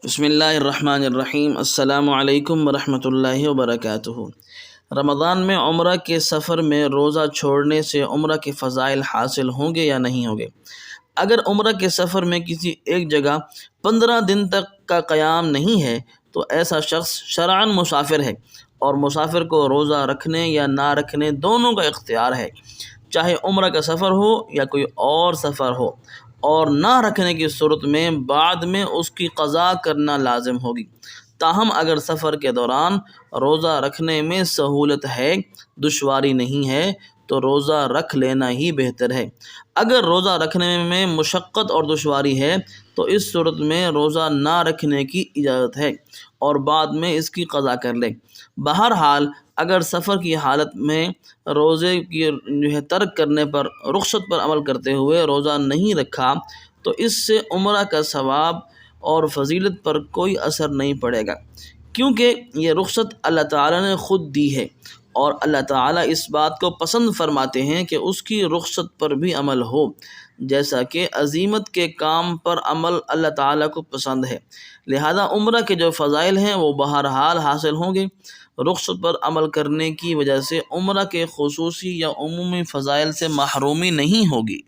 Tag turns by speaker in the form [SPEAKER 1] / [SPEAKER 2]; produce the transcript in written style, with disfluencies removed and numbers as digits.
[SPEAKER 1] بسم اللہ الرحمن الرحیم۔ السلام علیکم ورحمۃ اللہ وبرکاتہ۔ رمضان میں عمرہ کے سفر میں روزہ چھوڑنے سے عمرہ کے فضائل حاصل ہوں گے یا نہیں ہوں گے؟ اگر عمرہ کے سفر میں کسی ایک جگہ 15 دن تک کا قیام نہیں ہے تو ایسا شخص شرعاً مسافر ہے، اور مسافر کو روزہ رکھنے یا نہ رکھنے دونوں کا اختیار ہے، چاہے عمرہ کا سفر ہو یا کوئی اور سفر ہو، اور نہ رکھنے کی صورت میں بعد میں اس کی قضا کرنا لازم ہوگی۔ تاہم اگر سفر کے دوران روزہ رکھنے میں سہولت ہے، دشواری نہیں ہے، تو روزہ رکھ لینا ہی بہتر ہے۔ اگر روزہ رکھنے میں مشقت اور دشواری ہے تو اس صورت میں روزہ نہ رکھنے کی اجازت ہے، اور بعد میں اس کی قضا کر لے۔ بہرحال اگر سفر کی حالت میں روزے کی ترک کرنے پر رخصت پر عمل کرتے ہوئے روزہ نہیں رکھا تو اس سے عمرہ کا ثواب اور فضیلت پر کوئی اثر نہیں پڑے گا، کیونکہ یہ رخصت اللہ تعالیٰ نے خود دی ہے، اور اللہ تعالیٰ اس بات کو پسند فرماتے ہیں کہ اس کی رخصت پر بھی عمل ہو، جیسا کہ عزیمت کے کام پر عمل اللہ تعالیٰ کو پسند ہے۔ لہذا عمرہ کے جو فضائل ہیں وہ بہرحال حاصل ہوں گے۔ رخصت پر عمل کرنے کی وجہ سے عمرہ کے خصوصی یا عمومی فضائل سے محرومی نہیں ہوگی۔